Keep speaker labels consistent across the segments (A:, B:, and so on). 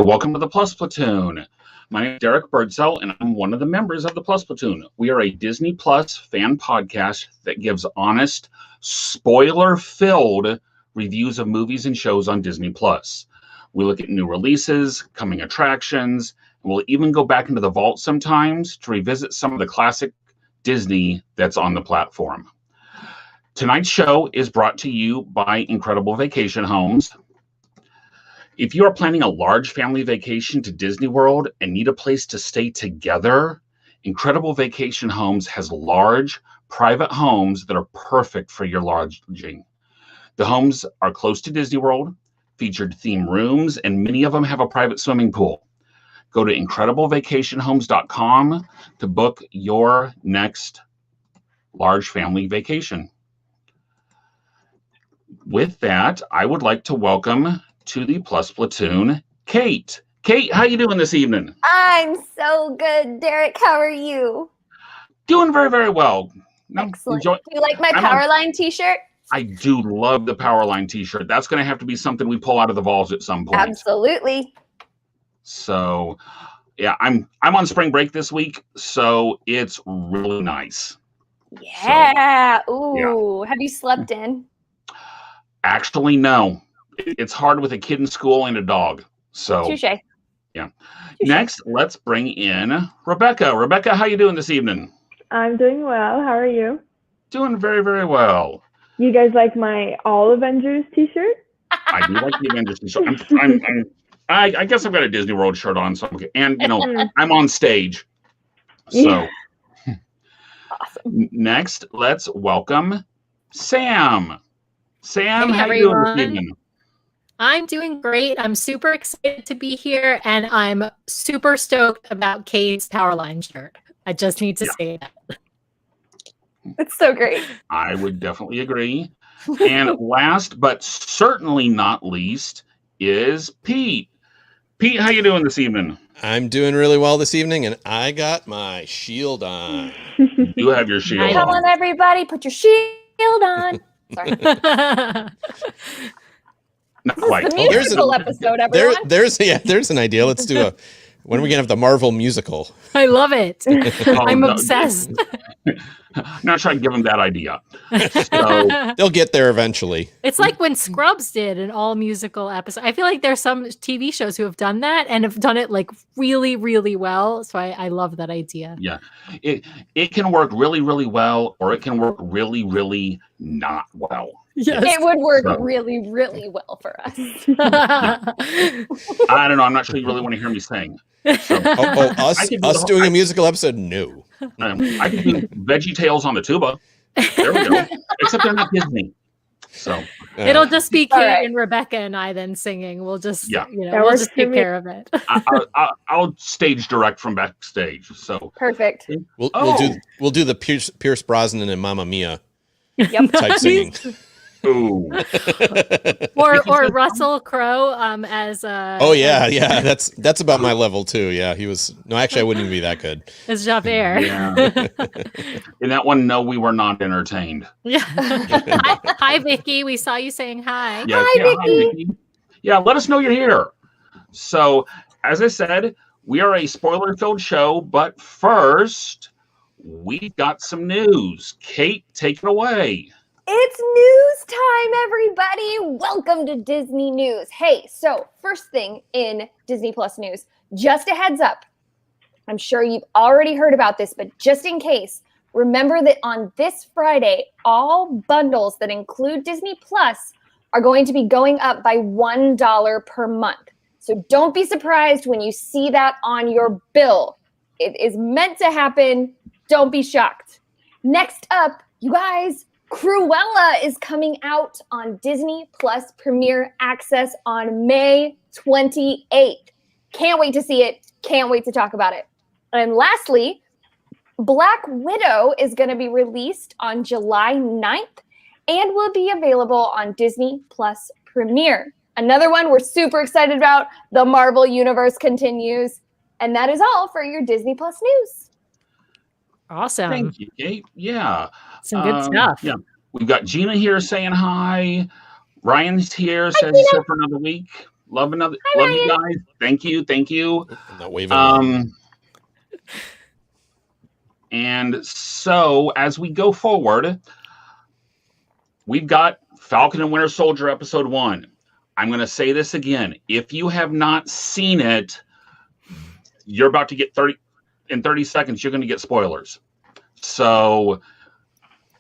A: welcome to the Plus Platoon. My name is Derek Birdsell, and I'm one of the members of the Plus Platoon. We are a Disney Plus fan podcast that gives honest, spoiler-filled reviews of movies and shows on Disney Plus. We look at new releases, coming attractions, and we'll even go back into the vault sometimes to revisit some of the classic Disney that's on the platform. Tonight's show is brought to you by Incredible Vacation Homes. If you are planning a large family vacation to Disney World and need a place to stay together, Incredible Vacation Homes has large, private homes that are perfect for your lodging. The homes are close to Disney World, featured theme rooms, and many of them have a private swimming pool. Go to IncredibleVacationHomes.com to book your next large family vacation. With that, I would like to welcome to the Plus Platoon, Kate. Kate, how you doing this evening?
B: I'm so good, Derek. How are you?
A: Doing very, very well.
B: Excellent. Do you like my Powerline t-shirt?
A: I do love the Powerline t-shirt. That's going to have to be something we pull out of the vaults at some point.
B: Absolutely.
A: So, yeah, I'm on spring break this week, so it's really nice.
B: Yeah. So, ooh. Yeah. Have you slept in?
A: Actually, no. It's hard with a kid in school and a dog. So,
B: touche.
A: Yeah. Touche. Next, let's bring in Rebecca. Rebecca, how you doing this evening?
C: I'm doing well. How are you?
A: Doing very, very well.
C: You guys like my All Avengers t-shirt?
A: I do like the Avengers t-shirt. I guess I've got a Disney World shirt on, so okay. And I'm on stage. So,
B: awesome.
A: Next, let's welcome Sam. Sam, how are you doing this evening?
D: I'm doing great. I'm super excited to be here, and I'm super stoked about Kate's Powerline shirt. I just need to say that.
B: It's so great.
A: I would definitely agree. And last but certainly not least is Pete. Pete, how you doing this evening?
E: I'm doing really well this evening, and I got my shield on.
A: You have your shield on.
B: Come on, everybody, put your shield on. Sorry.
A: Not quite.
B: This is the musical episode, everyone.
E: There's an idea. Let's do when are we gonna have the Marvel musical?
D: I love it. I'm obsessed.
A: Not sure I can give them that idea. So,
E: they'll get there eventually.
D: It's like when Scrubs did an all musical episode. I feel like there's some TV shows who have done that and have done it like really, really well. So I love that idea.
A: Yeah, it can work really, really well, or it can work really, really not well.
B: Yes. It would work really, really well for us.
A: Yeah. I don't know. I'm not sure you really want to hear me sing. So,
E: us doing a musical episode? No.
A: I could do Veggie Tales on the tuba. There we go. Except they're not Disney. So
D: it'll just be Kate and Rebecca and I then singing. We'll just we'll just take care of it.
A: I'll stage direct from backstage. So
B: perfect.
E: We'll do the Pierce Brosnan and Mamma Mia type singing.
A: Ooh.
D: or Russell Crowe as
E: that's about my level too. Yeah, he was actually I wouldn't even be that good
D: as Javert.
A: Yeah. In that one, no, we were not entertained.
D: Yeah. Hi Vicky, we saw you saying hi.
A: Yeah,
B: hi Vicky.
A: Yeah, let us know you're here. So as I said, we are a spoiler-filled show, but first we got some news. Kate, take it away.
B: It's news time, everybody. Welcome to Disney News. Hey, so first thing in Disney Plus news, just a heads up. I'm sure you've already heard about this, but just in case, remember that on this Friday, all bundles that include Disney Plus are going to be going up by $1 per month. So don't be surprised when you see that on your bill. It is meant to happen. Don't be shocked. Next up, you guys, Cruella is coming out on Disney Plus Premier Access on May 28th. Can't wait to see it. Can't wait to talk about it. And lastly, Black Widow is going to be released on July 9th and will be available on Disney Plus Premier. Another one we're super excited about. The Marvel Universe continues. And that is all for your Disney Plus news.
D: Awesome.
A: Thank you, Kate. Yeah.
D: Some good stuff.
A: Yeah. We've got Gina here saying hi. Ryan's here, says he's here for another week. Love you
B: Ryan.
A: guys. Thank you.
E: I'm not waving.
A: And so as we go forward, we've got Falcon and Winter Soldier episode 1. I'm going to say this again. If you have not seen it, you're about to get 30 seconds, you're going to get spoilers. So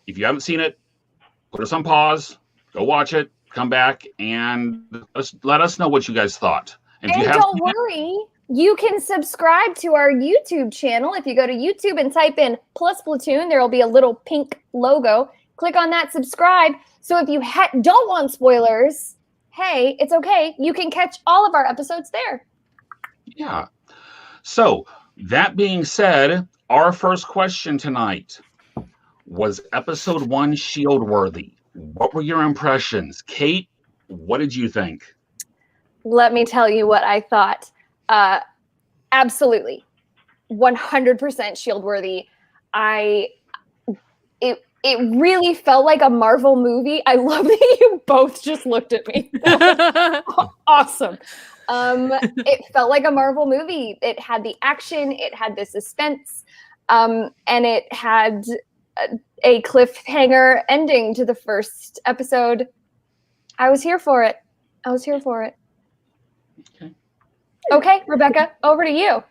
A: if you haven't seen it, put us on pause, go watch it, come back, and let us know what you guys thought.
B: And don't worry, you can subscribe to our YouTube channel. If you go to YouTube and type in plus Platoon, there will be a little pink logo. Click on that, subscribe. So if you don't want spoilers, hey, it's okay. You can catch all of our episodes there.
A: Yeah. So that being said, our first question tonight was episode 1 shield worthy. What were your impressions? Kate, what did you think?
B: Let me tell you what I thought. Absolutely. 100% shield worthy. It really felt like a Marvel movie. I love that you both just looked at me. Awesome. It felt like a Marvel movie. It had the action, it had the suspense, and it had a cliffhanger ending to the first episode. I was here for it. Okay, Rebecca, over to you.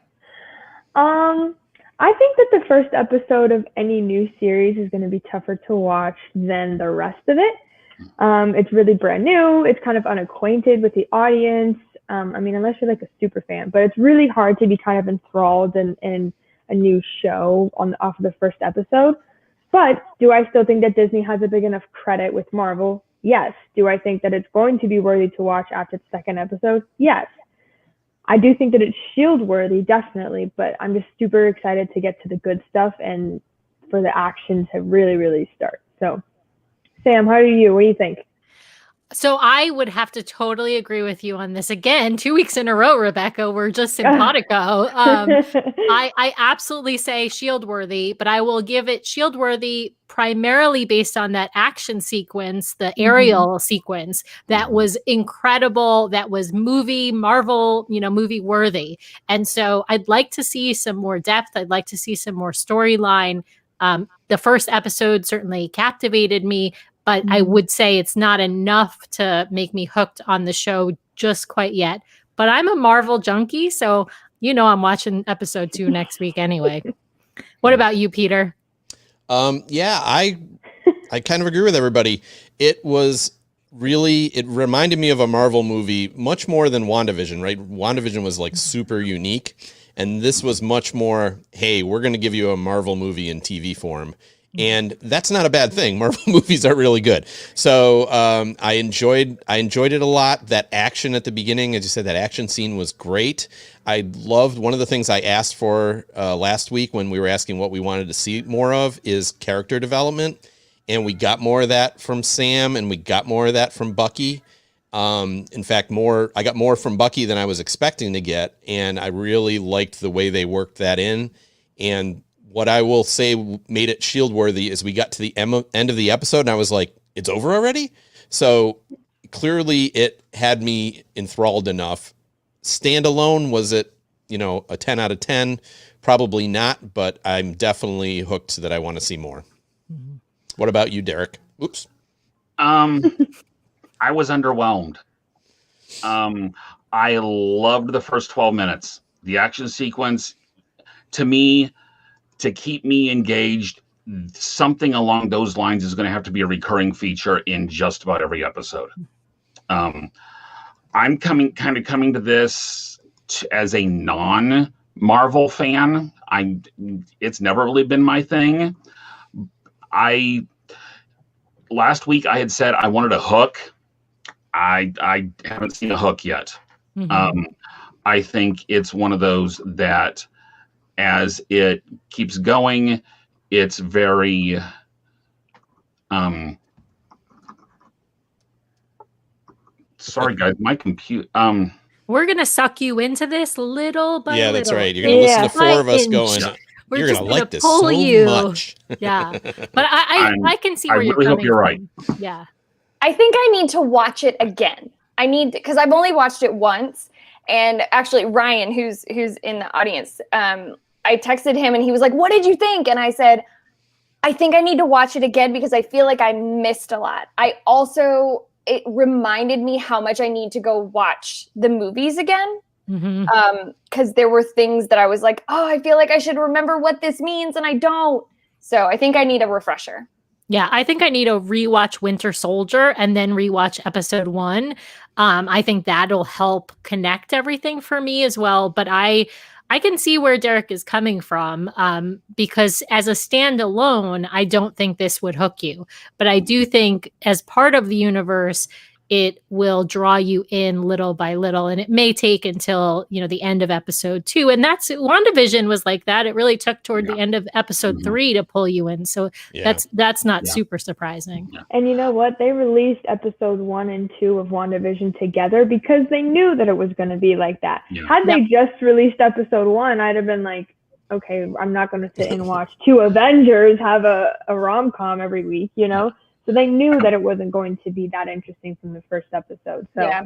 C: I think that the first episode of any new series is going to be tougher to watch than the rest of it. It's really brand new. It's kind of unacquainted with the audience. I mean, unless you're like a super fan, but it's really hard to be kind of enthralled in a new show off of the first episode. But do I still think that Disney has a big enough credit with Marvel? Yes. Do I think that it's going to be worthy to watch after the second episode? Yes. I do think that it's shield worthy, definitely, but I'm just super excited to get to the good stuff and for the action to really, really start. So, Sam, how are you? What do you think?
D: So I would have to totally agree with you on this again. 2 weeks in a row, Rebecca. We're just simpatico. I absolutely say shield worthy, but I will give it shield worthy primarily based on that action sequence, the aerial sequence that was incredible. That was Marvel, movie worthy. And so I'd like to see some more depth. I'd like to see some more storyline. The first episode certainly captivated me, but I would say it's not enough to make me hooked on the show just quite yet. But I'm a Marvel junkie, so I'm watching episode 2 next week anyway. What about you, Peter?
E: Yeah, I kind of agree with everybody. It reminded me of a Marvel movie much more than WandaVision, right? WandaVision was like super unique, and this was much more, hey, we're going to give you a Marvel movie in TV form. And that's not a bad thing. Marvel movies are really good. So I enjoyed it a lot. That action at the beginning, as you said, that action scene was great. I loved one of the things I asked for last week when we were asking what we wanted to see more of is character development. And we got more of that from Sam, and we got more of that from Bucky. In fact, I got more from Bucky than I was expecting to get. And I really liked the way they worked that in. And what I will say made it shield worthy is we got to the end of the episode and I was like, it's over already? So clearly it had me enthralled enough. Standalone, was it, a 10 out of 10? Probably not, but I'm definitely hooked that I want to see more. Mm-hmm. What about you, Derek? Oops.
A: I was underwhelmed. I loved the first 12 minutes. The action sequence, to me, to keep me engaged, something along those lines is going to have to be a recurring feature in just about every episode. I'm coming to this as a non-Marvel fan. It's never really been my thing. Last week I had said I wanted a hook. I haven't seen a hook yet. Mm-hmm. I think it's one of those that as it keeps going, it's very sorry guys, my computer
D: we're gonna suck you into this little by little.
E: That's right. You're gonna listen to four of us going, you're gonna like this so much.
D: Yeah. But I can see where you're coming from.
A: You're right.
D: Yeah.
B: I think I need to watch it again. I need, because I've only watched it once. And actually, Ryan, who's in the audience, I texted him and he was like, "What did you think?" And I said, "I think I need to watch it again because I feel like I missed a lot." It reminded me how much I need to go watch the movies again. Because there were things that I was like, "Oh, I feel like I should remember what this means," and I don't. So I think I need a refresher.
D: Yeah, I think I need to rewatch Winter Soldier and then rewatch episode 1. I think that'll help connect everything for me as well. But I can see where Derek is coming from, because as a standalone, I don't think this would hook you. But I do think as part of the universe, it will draw you in little by little, and it may take until, the end of episode 2. And that's WandaVision was like that. It really took toward the end of episode 3 to pull you in. So that's not super surprising.
A: Yeah.
C: And you know what? They released episode 1 and 2 of WandaVision together because they knew that it was going to be like that. Yeah. Had they just released episode 1, I'd have been like, okay, I'm not going to sit and watch 2 Avengers have a rom-com every week, So they knew that it wasn't going to be that interesting from the first episode. So.
B: Yeah.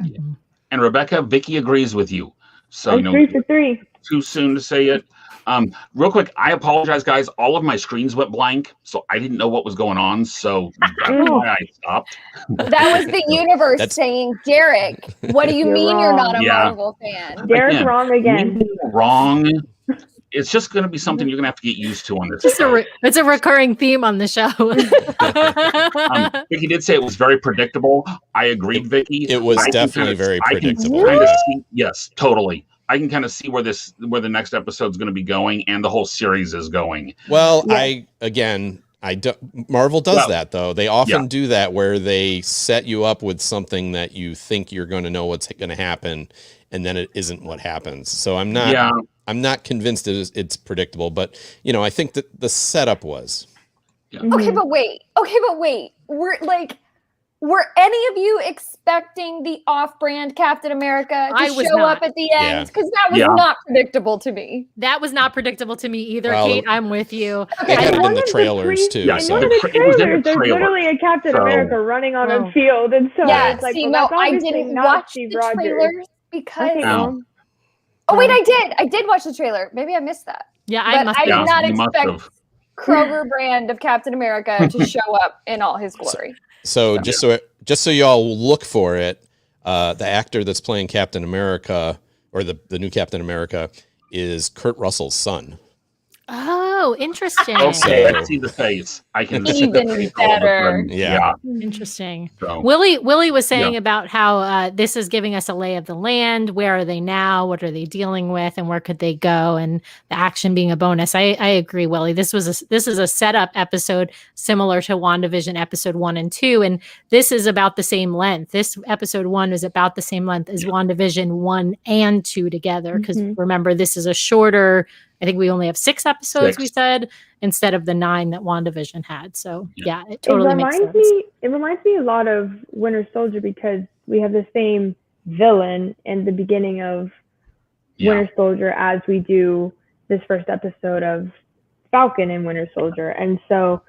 A: And Rebecca, Vicky agrees with you. So
C: 3 for 3.
A: Too soon to say it. Real quick, I apologize, guys. All of my screens went blank, so I didn't know what was going on. So that's why I stopped.
B: That was the universe saying, "Derek, what do you mean you're not a Marvel fan?"
C: Derek's wrong again.
A: Wrong. It's just going to be something you're going to have to get used to on this.
D: It's a recurring theme on the show.
A: Vicky did say it was very predictable. I agreed, Vicky.
E: It was definitely very predictable.
A: Yes, totally. I can kind of see where the next episode's going to be going, and the whole series is going.
E: Well, Marvel does that though. They often do that where they set you up with something that you think you're going to know what's going to happen, and then it isn't what happens. So I'm not convinced it's predictable, but I think that the setup was.
A: Yeah.
B: Okay, but wait. Were any of you expecting the off-brand Captain America to show up at the end? Because that was not predictable to me.
D: That was not predictable to me either, Kate. I'm with you.
E: They had it in the trailers too.
C: Yeah,
E: so.
C: in one of the trailers, there's literally a Captain America running on a field, and so it's like,
B: I didn't watch the trailers because. Oh wait, I did watch the trailer. Maybe I missed that.
D: Yeah,
B: I did not expect Kroger brand of Captain America to show up in all his glory.
E: So just so y'all look for it, the actor that's playing Captain America, or the new Captain America, is Kurt Russell's son.
D: Oh, interesting.
A: Okay, I see the face. I can see the face.
B: Better.
E: Yeah.
D: Interesting.
A: So,
D: Willie was saying about how this is giving us a lay of the land. Where are they now? What are they dealing with? And where could they go? And the action being a bonus. I agree, Willie. This is a setup episode similar to WandaVision episode 1 and 2. And this is about the same length. This episode 1 is about the same length as WandaVision 1 and 2 together. Because remember, this is a shorter, I think we only have 6 episodes, we said, instead of the 9 that WandaVision had. So, it totally makes sense.
C: It reminds me a lot of Winter Soldier because we have the same villain in the beginning of Winter Soldier as we do this first episode of Falcon and Winter Soldier. And so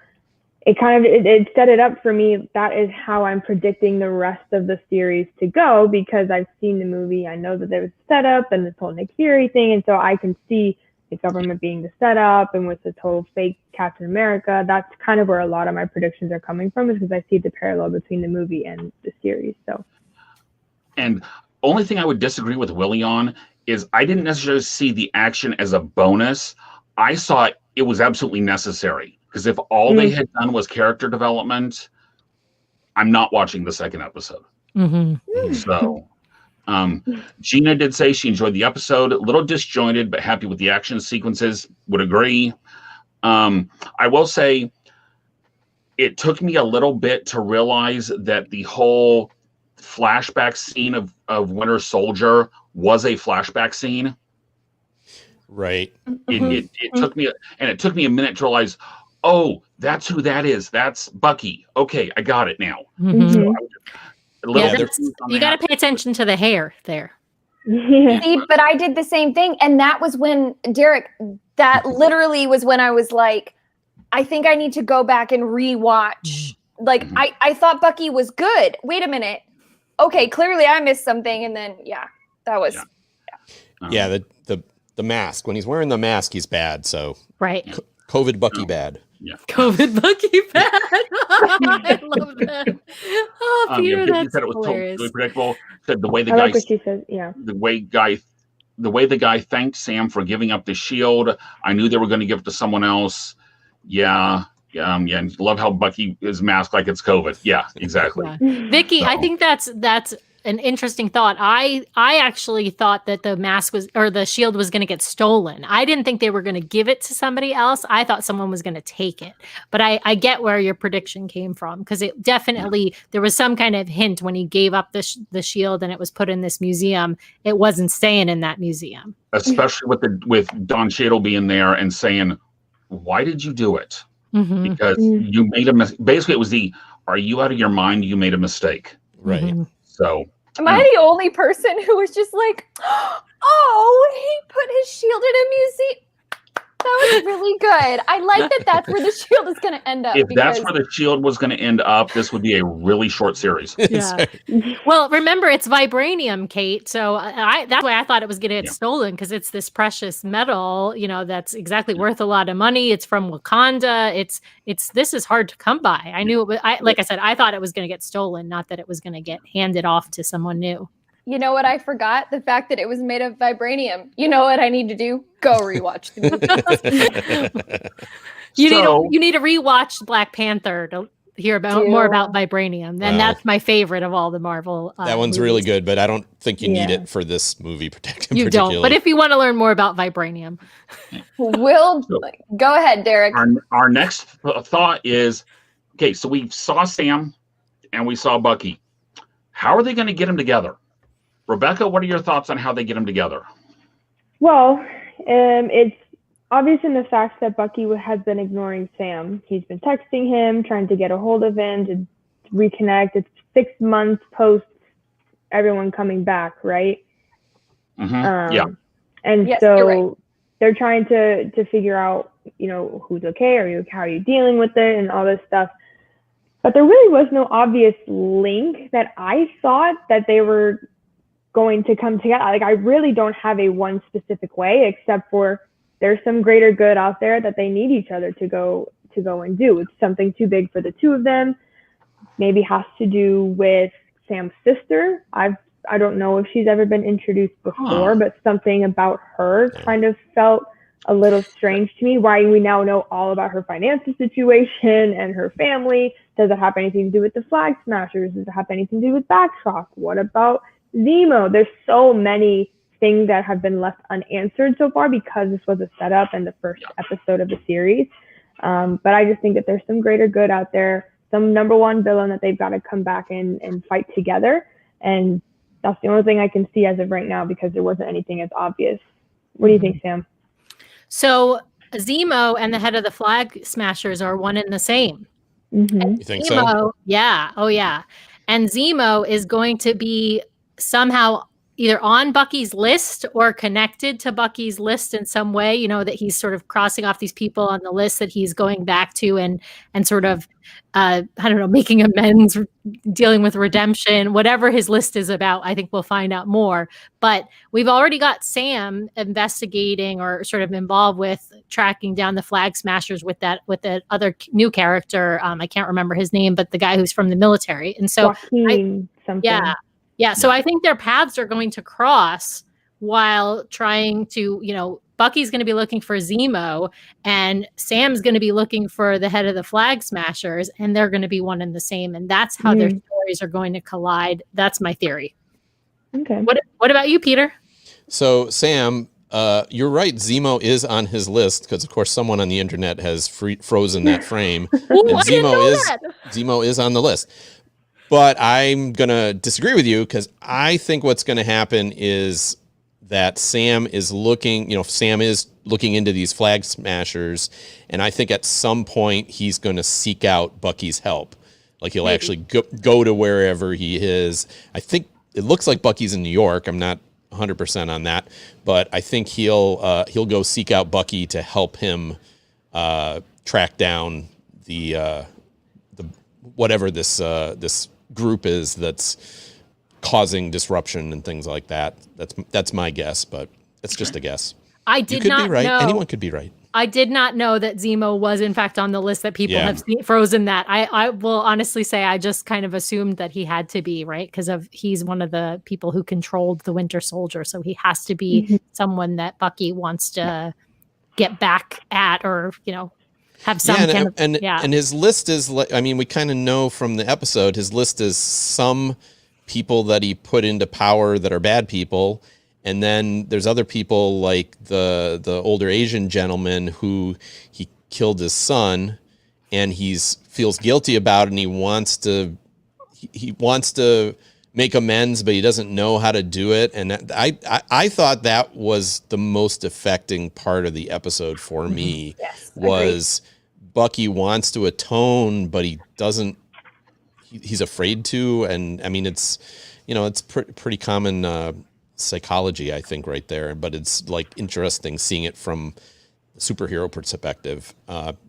C: it it set it up for me. That is how I'm predicting the rest of the series to go, because I've seen the movie. I know that there's setup and this whole Nick Fury thing. And so I can see the government being the setup, and with this whole fake Captain America, that's kind of where a lot of my predictions are coming from, is because I see the parallel between the movie and the series. So,
A: and only thing I would disagree with Willie on is I didn't necessarily see the action as a bonus. I saw it was absolutely necessary, because if all they had done was character development, I'm not watching the second episode. So. Gina did say she enjoyed the episode, a little disjointed, but happy with the action sequences. Would agree. I will say it took me a little bit to realize that the whole flashback scene of Winter Soldier was a flashback scene.
E: Right.
A: It took me, and it took me a minute to realize, oh, that's who that is. That's Bucky. Okay, I got it now. So
D: you got to pay attention to the hair there.
B: See, but I did the same thing. And that was when, Derek, that literally was when I was like, I think I need to go back and rewatch. Like, I thought Bucky was good. Wait a minute. okay, clearly I missed something. And then, that was.
E: Yeah, the mask. When he's wearing the mask, he's bad. So
D: right.
E: COVID Bucky bad.
A: Yeah.
D: COVID Bucky bad. I love that. Oh, Peter,
A: Vicky
D: that's
A: said it was
D: hilarious.
A: totally predictable. Said the way the
C: I
A: guy,
C: like what she says. Yeah.
A: the way the guy thanked Sam for giving up the shield. I knew they were going to give it to someone else. Yeah. And love how Bucky is masked like it's COVID. Yeah, exactly.
D: Yeah. Vicky, I think that's an interesting thought. I actually thought that the mask or the shield was going to get stolen. I didn't think they were going to give it to somebody else. I thought someone was going to take it. But I get where your prediction came from, because it definitely, there was some kind of hint when he gave up the shield and it was put in this museum. It wasn't staying in that museum.
A: Especially with Don Cheadle being there and saying, "Why did you do it?"
D: Mm-hmm.
A: Because you made a mistake. Basically, it was "Are you out of your mind? You made a mistake."
E: Right.
D: Mm-hmm.
A: So.
B: Am I the only person who was just like, oh, he put his shield in a museum? That was really good. I like that that's where the shield is going to end up.
A: If that's where the shield was going to end up, this would be a really short series.
D: Yeah. Well, remember, it's vibranium, Kate. So that's why I thought it was going to get stolen, because it's this precious metal, that's exactly worth a lot of money. It's from Wakanda. This is hard to come by. I knew it was, like I said, I thought it was going to get stolen, not that it was going to get handed off to someone new.
B: You know what I forgot? The fact that it was made of vibranium. You know what I need to do? Go rewatch the movie.
D: You need to rewatch Black Panther to hear more about vibranium. And that's my favorite of all the Marvel.
E: That one's
D: movies.
E: Really good, but I don't think you need it for this movie.
D: You don't. But if you want to learn more about vibranium,
B: go ahead, Derek.
A: Our next thought is, okay, so we saw Sam and we saw Bucky. How are they going to get them together? Rebecca, what are your thoughts on how they get them together?
C: Well, it's obvious in the fact that Bucky has been ignoring Sam. He's been texting him, trying to get a hold of him to reconnect. It's 6 months post everyone coming back, right?
A: Mm-hmm.
C: And
B: yes,
C: so
B: right.
C: They're trying to figure out, who's okay, how are you dealing with it, and all this stuff. But there really was no obvious link that I thought that they were going to come together. Like, I really don't have a one specific way, except for there's some greater good out there that they need each other to go and do. It's something too big for the two of them. Maybe has to do with Sam's sister. I don't know if she's ever been introduced before, but something about her kind of felt a little strange to me. Why we now know all about her financial situation and her family. Does it have anything to do with the Flag Smashers? Does it have anything to do with Backtalk? What about Zemo? There's so many things that have been left unanswered so far because this was a setup and the first episode of the series. But I just think that there's some greater good out there, some number one villain that they've got to come back and fight together. And that's the only thing I can see as of right now, because there wasn't anything as obvious. What do you think, Sam?
D: So Zemo and the head of the Flag Smashers are one and the same.
C: Mm-hmm.
E: You think
D: Zemo,
E: so?
D: Yeah. Oh, yeah. And Zemo is going to be somehow either on Bucky's list or connected to Bucky's list in some way, that he's sort of crossing off these people on the list that he's going back to and sort of, making amends, dealing with redemption, whatever his list is about. I think we'll find out more. But we've already got Sam investigating or sort of involved with tracking down the Flag Smashers with that other new character. I can't remember his name, but the guy who's from the military. And so
C: Joaquin something.
D: Yeah. So I think their paths are going to cross while trying to, Bucky's going to be looking for Zemo and Sam's going to be looking for the head of the Flag Smashers, and they're going to be one and the same. And that's how their stories are going to collide. That's my theory.
C: Okay.
D: What about you, Peter?
E: So, Sam, you're right. Zemo is on his list because, of course, someone on the internet has frozen that frame.
D: Ooh,
E: and
D: I didn't know that.
E: Zemo is on the list. But I'm going to disagree with you because I think what's going to happen is that Sam is looking into these Flag Smashers. And I think at some point he's going to seek out Bucky's help. Like he'll actually go to wherever he is. I think it looks like Bucky's in New York. I'm not 100% on that. But I think he'll go seek out Bucky to help him track down the whatever this group is that's causing disruption and things like that. That's my guess, but it's just a guess.
D: I did
E: you could
D: not
E: be right.
D: know.
E: Anyone could be right.
D: I did not know that Zemo was in fact on the list that people have frozen that. I will honestly say I just kind of assumed that he had to be, right? Because he's one of the people who controlled the Winter Soldier. So he has to be someone that Bucky wants to get back at, or, have some
E: and his list is like, I mean, we kind of know from the episode, his list is some people that he put into power that are bad people. And then there's other people like the older Asian gentleman who he killed his son, and feels guilty about it, and he wants to make amends, but he doesn't know how to do it. And I thought that was the most affecting part of the episode for me.
B: Yes,
E: was agreed. Bucky wants to atone, but he doesn't. He's afraid to, and I mean it's pretty common. Psychology, I think, right there, but it's like interesting seeing it from a superhero perspective.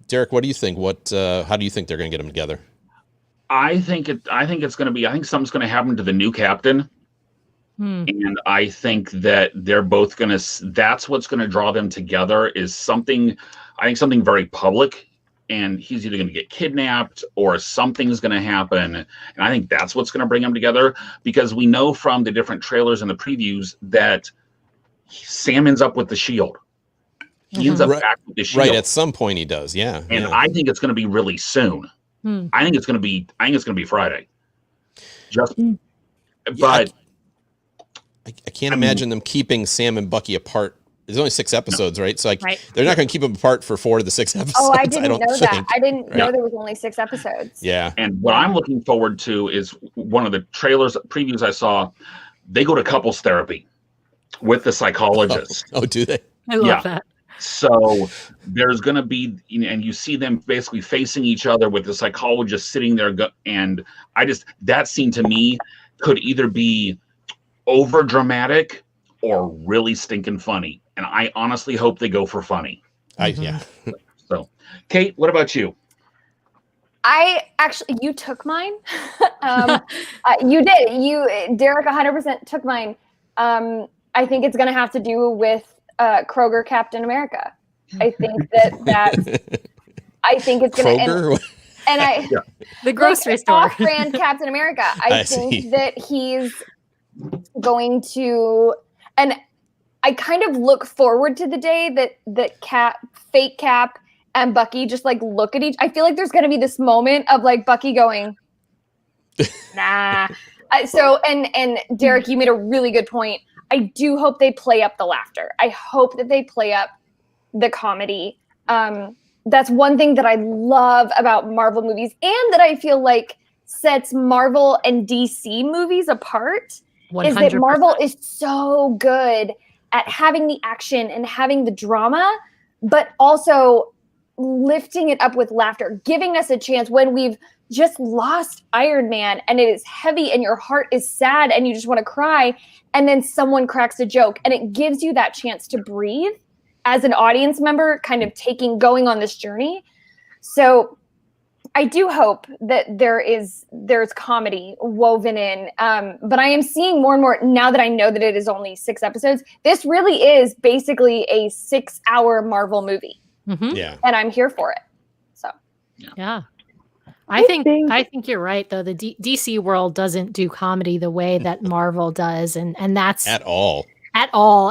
E: Derek, what do you think? How do you think they're going to get them together?
A: I think something's going to happen to the new captain, and I think that they're both going to. That's what's going to draw them together. Is something. I think something very public. And he's either going to get kidnapped or something's going to happen. And I think that's what's going to bring them together, because we know from the different trailers and the previews that Sam ends up with the shield. He ends up back with the shield.
E: Right. At some point he does. Yeah.
A: And I think it's going to be really soon. I think it's going to be Friday. But
E: I can't imagine them keeping Sam and Bucky apart. There's only 6 episodes, right? So they're not going to keep them apart for 4 of the 6 episodes.
B: Oh, I didn't know that. I didn't know there was only 6 episodes.
E: Yeah.
A: And what I'm looking forward to is one of the previews I saw. They go to couples therapy with the psychologist.
E: Oh, do they?
D: I love that.
A: So there's going to be, and you see them basically facing each other with the psychologist sitting there. And that scene to me could either be over dramatic or really stinking funny. And I honestly hope they go for funny.
E: Yeah.
A: So, Kate, what about you?
B: You took mine. You did. Derek 100% took mine. I think it's going to have to do with Kroger Captain America. I think I think it's going to. And
D: the grocery store.
B: Off-brand Captain America. I think that he's going to, and I kind of look forward to the day that fake Cap and Bucky just like look at I feel like there's going to be this moment of like Bucky going, nah. And Derek, you made a really good point. I do hope they play up the laughter. I hope that they play up the comedy. That's one thing that I love about Marvel movies, and that I feel like sets Marvel and DC movies apart 100%. Is that Marvel is so good at having the action and having the drama, but also lifting it up with laughter, giving us a chance when we've just lost Iron Man and it is heavy and your heart is sad and you just want to cry, and then someone cracks a joke and it gives you that chance to breathe as an audience member, kind of going on this journey. So I do hope that there's comedy woven in, but I am seeing more and more now that I know that it is only 6 episodes. This really is basically a 6-hour Marvel movie.
E: Yeah,
B: and I'm here for it. So
D: yeah, I think you're right though. The DC world doesn't do comedy the way that Marvel does, and that's
E: at all.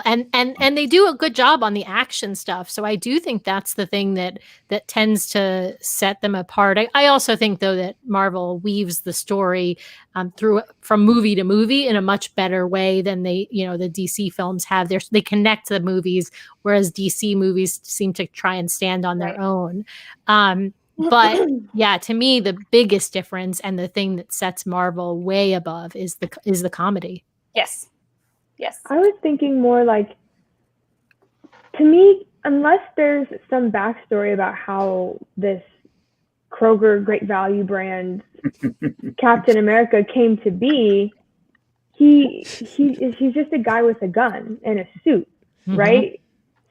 D: And they do a good job on the action stuff. So I do think that's the thing that tends to set them apart. I also think though that Marvel weaves the story from movie to movie in a much better way than the DC films have. They connect the movies, whereas DC movies seem to try and stand on their own. But yeah, to me, the biggest difference and the thing that sets Marvel way above is the comedy.
B: Yes.
C: I was thinking more like, to me, unless there's some backstory about how this Kroger Great Value brand Captain America came to be, he's just a guy with a gun and a suit, right?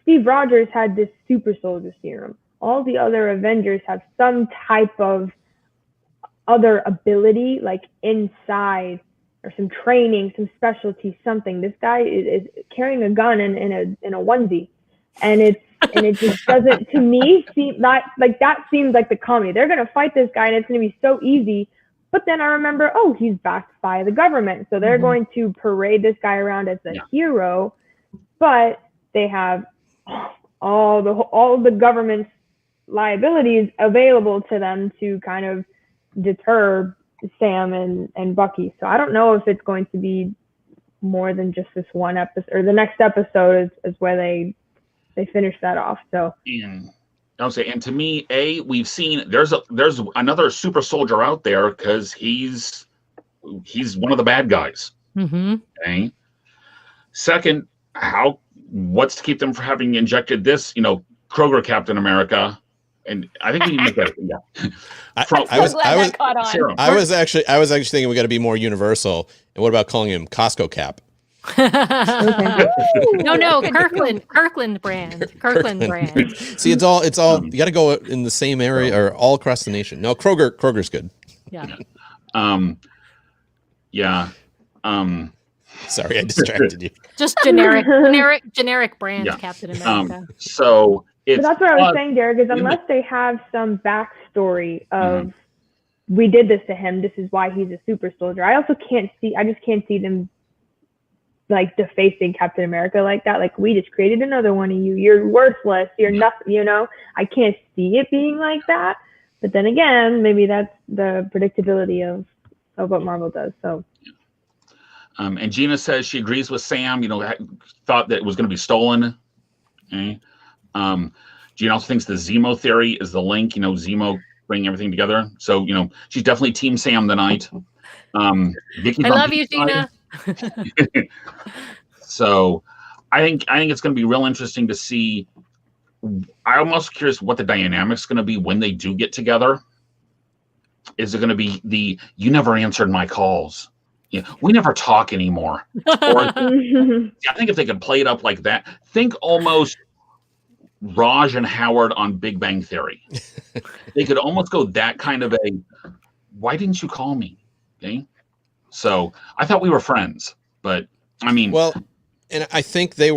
C: Steve Rogers had this super soldier serum. All the other Avengers have some type of other ability, like inside, or some training, some specialty, something. This guy is carrying a gun in a onesie, and it just doesn't, to me, seem not like that. Seems like the comedy. They're gonna fight this guy, and it's gonna be so easy. But then I remember, oh, he's backed by the government, so they're going to parade this guy around as the hero. But they have all the government's liabilities available to them to kind of deter Sam and Bucky. So I don't know if it's going to be more than just this one episode, or the next episode is where they finish that off. So
A: I'll say, and to me, we've seen there's another super soldier out there because he's one of the bad guys. Okay. Second, what's to keep them from having injected this, Kroger Captain America? And I think we need to make that. Yeah.
E: I was actually thinking we got to be more universal. And what about calling him Costco Cap?
D: No, Kirkland brand.
E: See, it's all you got to go in the same area or all across the nation. No, Kroger's good.
D: Yeah.
E: Sorry, I distracted you.
D: Just generic brand Captain America.
C: But that's what I was saying, Derek, is unless they have some backstory of we did this to him, this is why he's a super soldier. I just can't see them like defacing Captain America like that. Like, we just created another one of you. You're worthless. You're nothing, I can't see it being like that. But then again, maybe that's the predictability of what Marvel does. So.
A: And Gina says she agrees with Sam, thought that it was going to be stolen. Okay. Gina also thinks the Zemo theory is the link, Zemo bringing everything together. So, she's definitely Team Sam tonight. Vicky's
D: I love you, Gina.
A: So I think it's going to be real interesting to see. I'm also curious what the dynamic's going to be when they do get together. Is it going to be you never answered my calls? We never talk anymore. Or, I think if they could play it up like that, think almost Raj and Howard on Big Bang Theory. They could almost go that kind of why didn't you call me? Okay. So I thought we were friends, but I mean,
E: well, and I think they've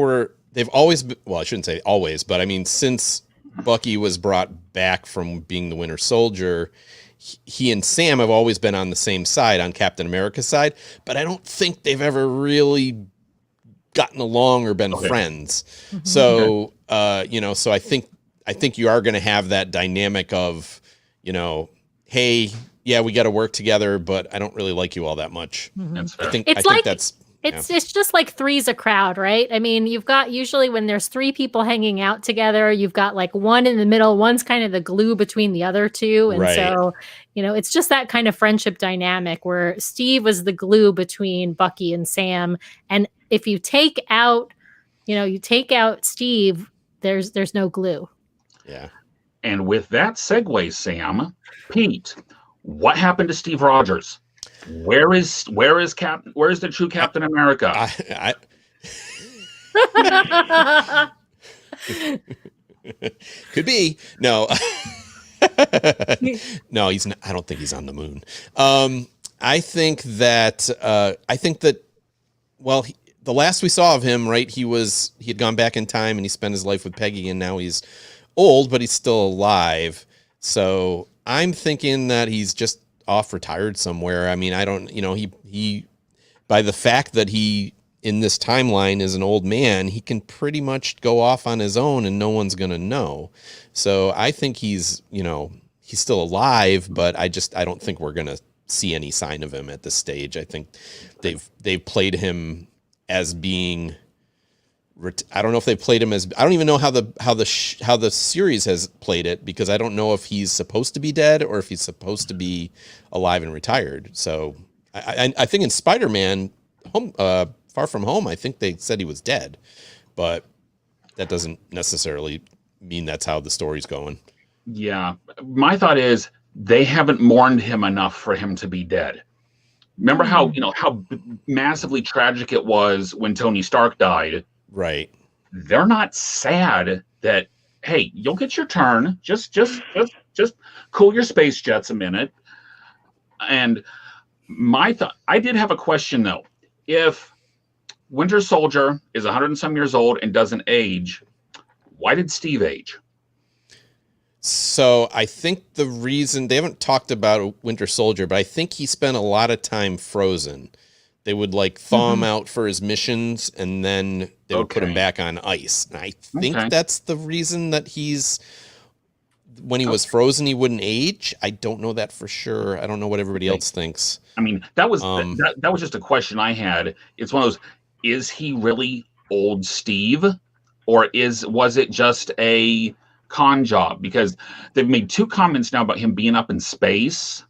E: always been, well, I shouldn't say always, but I mean, since Bucky was brought back from being the Winter Soldier, he and Sam have always been on the same side, on Captain America's side, but I don't think they've ever really gotten along or been friends. So, so I think you are going to have that dynamic of, hey, yeah, we got to work together, but I don't really like you all that much. I think that's.
D: It's just like three's a crowd, right? I mean, you've got usually when there's three people hanging out together, you've got like one in the middle, one's kind of the glue between the other two. And so, it's just that kind of friendship dynamic where Steve was the glue between Bucky and Sam. And if you take out, Steve, there's no glue.
E: Yeah.
A: And with that segue, Sam, Pete, what happened to Steve Rogers? Where is the true Captain America?
E: Could be. No. No, he's not. I don't think he's on the moon. I think that well, the last we saw of him, right, he had gone back in time and he spent his life with Peggy, and now he's old, but he's still alive. So I'm thinking that he's just off retired somewhere. I mean, I don't, he by the fact that he in this timeline is an old man, he can pretty much go off on his own and no one's going to know. So I think he's still alive, but I don't think we're going to see any sign of him at this stage. I think they've played him as being, I don't know if they played him as, I don't even know how the series has played it, because I don't know if he's supposed to be dead or if he's supposed to be alive and retired. So I think in Spider-Man Far From Home, I think they said he was dead, but that doesn't necessarily mean that's how the story's going.
A: Yeah. My thought is they haven't mourned him enough for him to be dead. Remember how massively tragic it was when Tony Stark died?
E: Right.
A: They're not sad that, hey, you'll get your turn. Just cool your space jets a minute. And I did have a question though. If Winter Soldier is 100 and some years old and doesn't age, why did Steve age?
E: So I think the reason they haven't talked about Winter Soldier, but I think he spent a lot of time frozen. They would like thaw him out for his missions, and then they would put him back on ice. And I think that's the reason that when he was frozen, he wouldn't age. I don't know that for sure. I don't know what everybody else thinks.
A: I mean, that was that was just a question I had. It's one of those: is he really old Steve, or was it just a con job? Because they've made 2 comments now about him being up in space,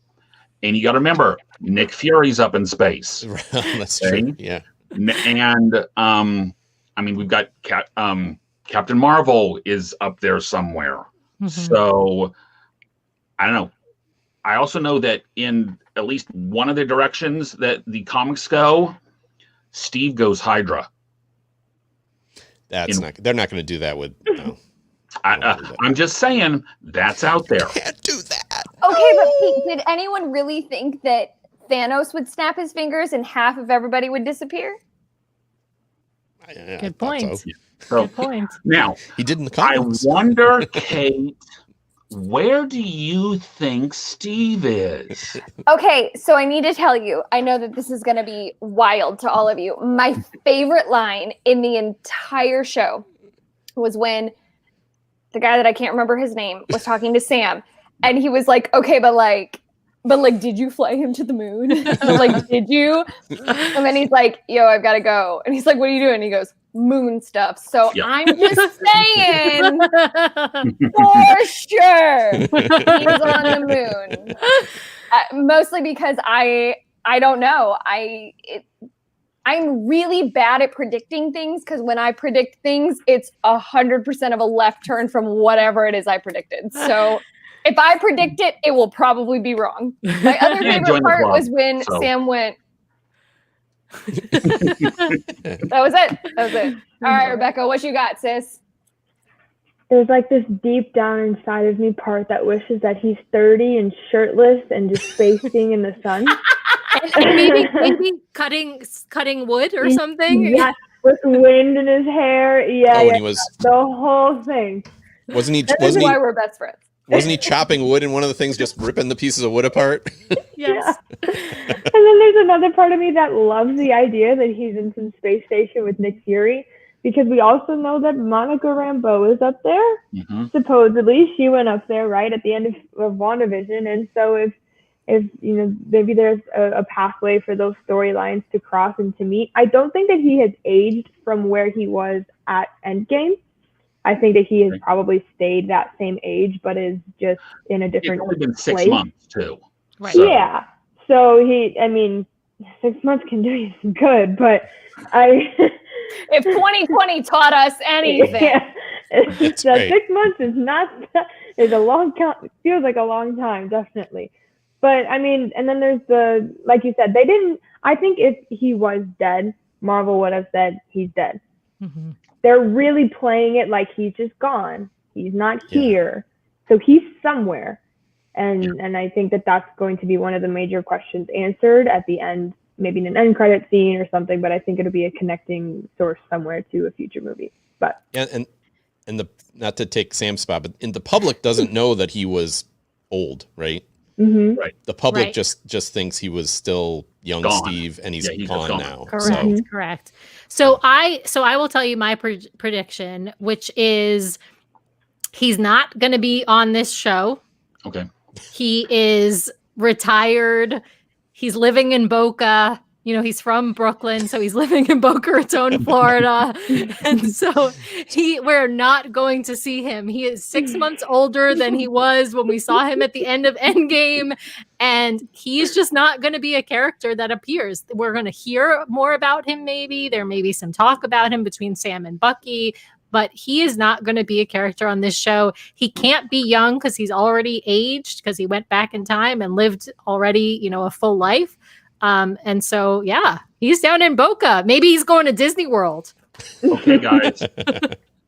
A: and you got to remember Nick Fury's up in space.
E: That's true. Yeah,
A: and I mean, we've got Captain Marvel is up there somewhere. So I don't know. I also know that in at least one of the directions that the comics go, Steve goes Hydra.
E: They're not going to do that with. No.
A: I'm just saying that's out there.
E: Can't do that.
B: Okay, but Pete, did anyone really think that Thanos would snap his fingers and half of everybody would disappear?
D: Good point.
A: So,
D: Good point.
A: Now,
E: he did in the comics.
A: I wonder, Kate, where do you think Steve is?
B: Okay, so I need to tell you, I know that this is going to be wild to all of you. My favorite line in the entire show was when the guy that I can't remember his name was talking to Sam, and he was like, okay, but did you fly him to the moon? Like, did you? And then he's like, yo, I've got to go. And he's like, what are you doing? And he goes, moon stuff. So I'm just saying, for sure, he's on the moon. Mostly because I don't know. I'm really bad at predicting things, because when I predict things, it's 100% of a left turn from whatever it is I predicted. So if I predict it, it will probably be wrong. My other favorite part was when Sam went. That was it. All right, Rebecca, what you got, sis?
C: There's like this deep down inside of me part that wishes that he's 30 and shirtless and just facing in the sun.
D: And maybe cutting wood or something.
C: Yes, with wind in his hair. Yeah,
E: he was
C: the whole thing.
E: Wasn't he?
B: That's why we're best friends.
E: Wasn't he chopping wood in one of the things, just ripping the pieces of wood apart?
D: Yes.
C: Yeah. And then there's another part of me that loves the idea that he's in some space station with Nick Fury, because we also know that Monica Rambeau is up there. Supposedly, she went up there right at the end of WandaVision, and so if maybe there's a pathway for those storylines to cross and to meet. I don't think that he has aged from where he was at Endgame. I think that he has probably stayed that same age, but is just in a different place. It's only been 6
A: months too.
D: Right.
A: So.
C: Yeah. So 6 months can do you some good, but
B: if 2020 taught us anything,
E: That's great.
C: 6 months is a long time. Feels like a long time, definitely. But and then there's like you said, I think if he was dead, Marvel would have said he's dead.
D: Mm-hmm.
C: They're really playing it like he's just gone. He's not here. So he's somewhere. And I think that that's going to be one of the major questions answered at the end, maybe in an end credit scene or something, but I think it'll be a connecting source somewhere to a future movie. But
E: and not to take Sam's spot, but the public doesn't know that he was old, right?
C: Mm-hmm.
E: Right. The public just thinks he was still young Steve, and he's gone now.
D: Correct. So I will tell you my prediction, which is he's not going to be on this show.
A: Okay.
D: He is retired. He's living in Boca. He's from Brooklyn, so he's living in Boca Raton, Florida. And so we're not going to see him. He is 6 months older than he was when we saw him at the end of Endgame. And he's just not going to be a character that appears. We're going to hear more about him, maybe. There may be some talk about him between Sam and Bucky, but he is not going to be a character on this show. He can't be young because he's already aged, because he went back in time and lived already, a full life. And so, he's down in Boca. Maybe he's going to Disney World.
A: Okay, guys.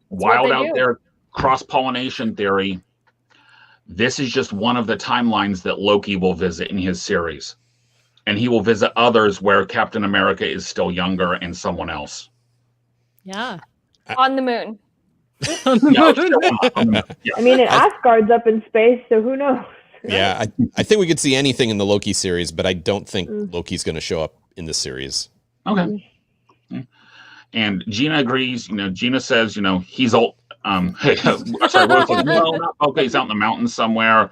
A: Wild out there, cross-pollination theory. This is just one of the timelines that Loki will visit in his series. And he will visit others where Captain America is still younger and someone else.
D: Yeah.
B: On the moon.
A: Yeah,
C: I mean, Asgard's up in space, so who knows?
E: Yeah, I think we could see anything in the Loki series, but I don't think Loki's going to show up in this series.
A: Okay. And Gina agrees. Gina says, he's old. Sorry, Rose says, no, not okay. He's out in the mountains somewhere.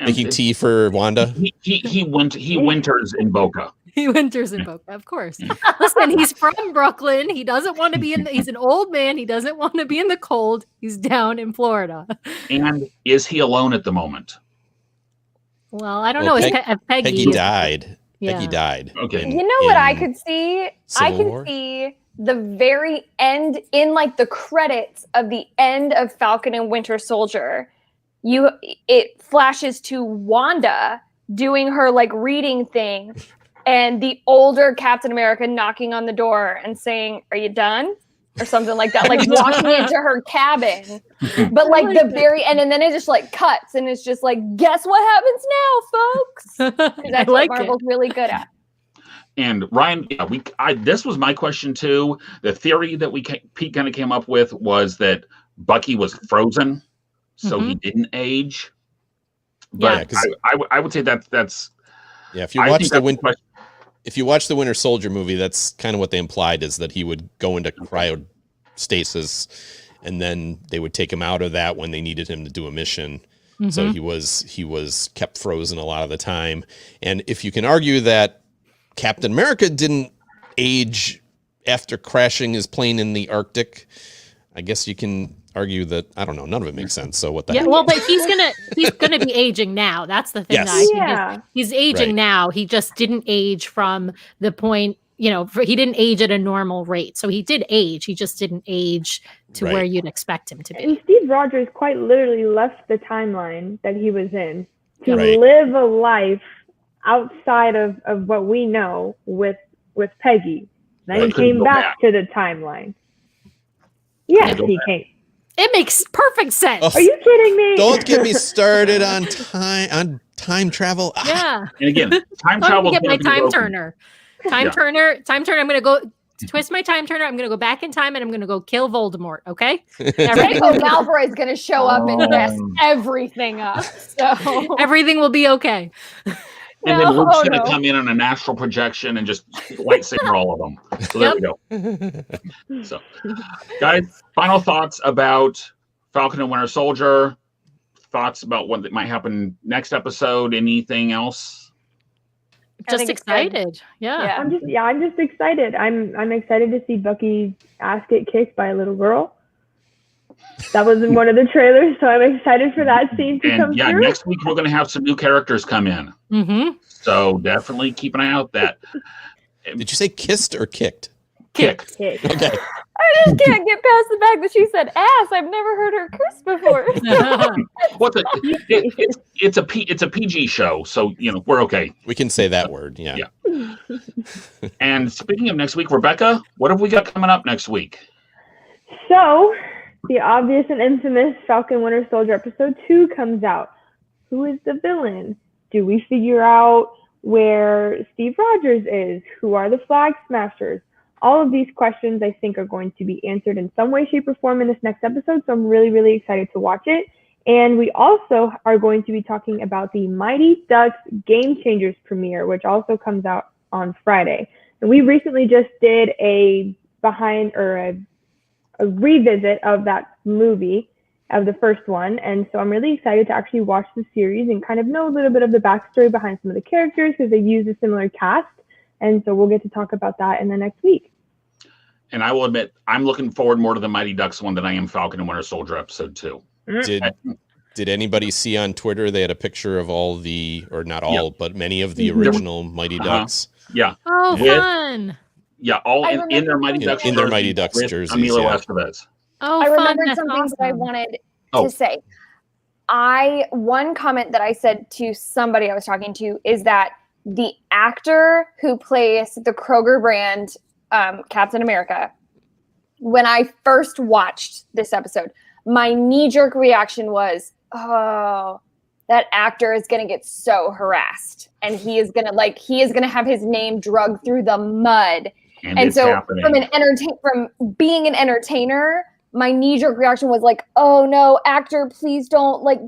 E: Making tea for Wanda.
A: He winters in Boca.
D: He winters in Boca, of course. Listen, he's from Brooklyn. He doesn't want to be he's an old man. He doesn't want to be in the cold. He's down in Florida.
A: And is he alone at the moment?
D: Well, I don't know. Peggy
E: died.
D: Yeah.
E: Peggy died.
A: Okay.
B: You know what I could see?
E: Civil War?
B: See the very end in like the credits of the end of Falcon and Winter Soldier. It flashes to Wanda doing her like reading thing and the older Captain America knocking on the door and saying, "Are you done?" or something like that, like walking into her cabin. But like the very end, and then it just like cuts and it's just like, guess what happens now, folks? That's what Marvel's really good at.
A: And Ryan, this was my question too. The theory that Pete kind of came up with was that Bucky was frozen, so he didn't age. But I would say that's
E: if you watch the Winter Soldier movie, that's kind of what they implied, is that he would go into cryostasis, and then they would take him out of that when they needed him to do a mission. So he was kept frozen a lot of the time. And if you can argue that Captain America didn't age after crashing his plane in the Arctic, I guess you can argue that, I don't know, none of it makes sense. So what the heck?
D: Well, but he's gonna be aging now. That's the thing.
E: Yes.
D: That I think he's aging now. He just didn't age from the point, he didn't age at a normal rate. So he did age. He just didn't age to where you'd expect him to be.
C: And Steve Rogers quite literally left the timeline that he was in to live a life outside of what we know with Peggy. Then he came back to the timeline. Yes, he came.
D: It makes perfect sense.
C: Are you kidding me?
E: Don't get me started on time travel.
D: Yeah.
A: And again, time travel.
D: Get my time turner. Time turner. I'm going to go twist my time turner. I'm going to go back in time and I'm going to go kill Voldemort. Okay.
B: Draco Malfoy is going to show up and mess everything up. So
D: everything will be okay.
A: And then Luke's going to come in on an astral projection and just lightsaber all of them. So there we go. So, guys, final thoughts about Falcon and Winter Soldier. Thoughts about what might happen next episode. Anything else?
D: Just excited. Yeah.
C: I'm just excited. I'm excited to see Bucky's ass get kicked by a little girl. That was in one of the trailers, so I'm excited for that scene to come through.
A: Next week we're going to have some new characters come in. So definitely keep an eye out that.
E: Did you say kissed or kicked?
A: Kicked.
E: Okay.
B: I just can't get past the fact that she said ass. I've never heard her curse before.
A: It's a PG show, so we're okay.
E: We can say that word. Yeah.
A: And speaking of next week, Rebecca, what have we got coming up next week?
C: So, the obvious and infamous Falcon Winter Soldier episode 2 comes out. Who is the villain? Do we figure out where Steve Rogers is? Who are the Flag Smashers? All of these questions, I think, are going to be answered in some way, shape, or form in this next episode. So I'm really, really excited to watch it. And we also are going to be talking about the Mighty Ducks Game Changers premiere, which also comes out on Friday. And we recently just did a revisit of that movie, of the first one. And so I'm really excited to actually watch the series and kind of know a little bit of the backstory behind some of the characters, because they use a similar cast. And so we'll get to talk about that in the next week.
A: And I will admit, I'm looking forward more to the Mighty Ducks one than I am Falcon and Winter Soldier episode 2.
E: Did anybody see on Twitter they had a picture of all the, or not all, but many of the original Mighty Ducks?
A: Yeah.
D: Oh, fun.
A: Yeah, all in their Mighty Ducks
E: in their Mighty Ducks jerseys.
A: Emilio Estevez.
D: Oh,
B: I
D: fun.
B: remembered
D: That's
B: something
D: awesome.
B: that I wanted to say. One comment that I said to somebody I was talking to is that the actor who plays the Kroger brand Captain America, when I first watched this episode, my knee-jerk reaction was, oh, that actor is going to get so harassed, and he is going to have his name dragged through the mud. And so happening. From being an entertainer, my knee-jerk reaction was like, oh no, actor, please don't like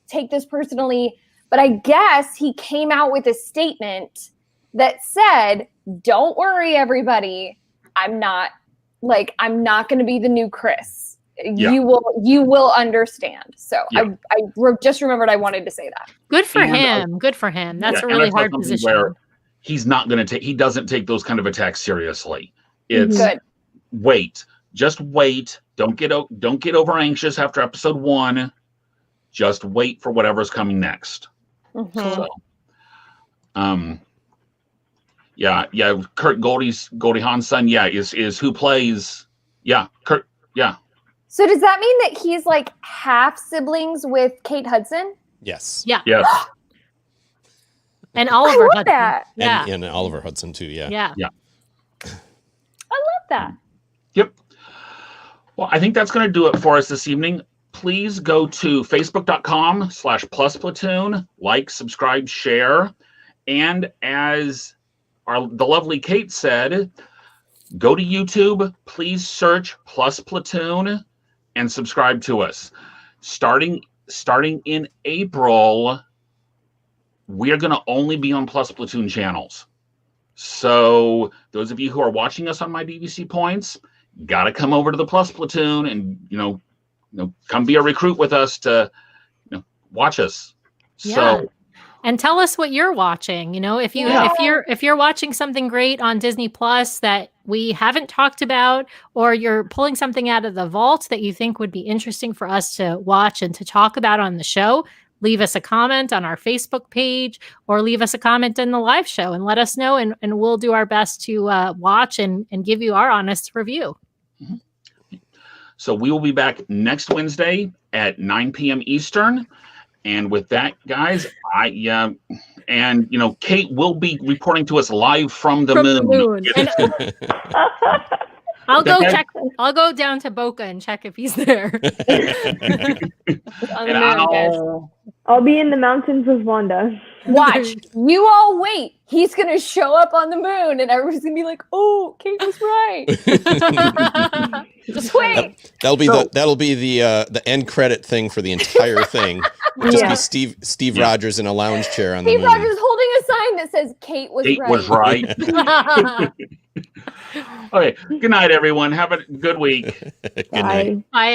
B: take this personally. But I guess he came out with a statement that said, don't worry, everybody. I'm not going to be the new Chris. Yeah. You will understand. So yeah. I just remembered I wanted to say that.
D: Good for him. Good for him. That's a really hard position. Where
A: he's not going to he doesn't take those kind of attacks seriously. It's good. Just wait. Don't get over anxious after episode 1. Just wait for whatever's coming next. Mm-hmm. So, Kurt Goldie Hawn's son, is who plays, Kurt,
B: So does that mean that he's like half siblings with Kate Hudson?
E: Yes.
D: Yeah.
A: Yes.
D: And Oliver Hudson.
B: That.
E: Yeah. And Oliver Hudson too,
D: Yeah.
B: I love that.
A: Yep. Well, I think that's going to do it for us this evening. Please go to facebook.com/plusplatoon, like, subscribe, share. And as the lovely Kate said, go to YouTube, please search Plus Platoon and subscribe to us. Starting in April, we are going to only be on Plus Platoon channels. So those of you who are watching us on my BBC points, got to come over to the Plus Platoon and, come be a recruit with us to watch us.
D: Yeah.
A: So,
D: and tell us what you're watching. If you're watching something great on Disney Plus that we haven't talked about, or you're pulling something out of the vault that you think would be interesting for us to watch and to talk about on the show, leave us a comment on our Facebook page or leave us a comment in the live show and let us know, and we'll do our best to watch and give you our honest review.
A: Mm-hmm. So we will be back next Wednesday at 9 p.m. Eastern. And with that, guys, Kate will be reporting to us live from the moon.
D: I'll go down to Boca and check if he's there.
C: I'll be in the mountains with Wanda.
B: Watch. You all wait. He's going to show up on the moon and everyone's going to be like, oh, Kate was right. Just wait.
E: That'll be the end credit thing for the entire thing. Just be Steve Rogers in a lounge chair on the moon.
B: Steve Rogers holding a sign that says Kate was right.
A: Okay. Good night, everyone. Have a good week.
E: Good night.
D: Bye, everyone.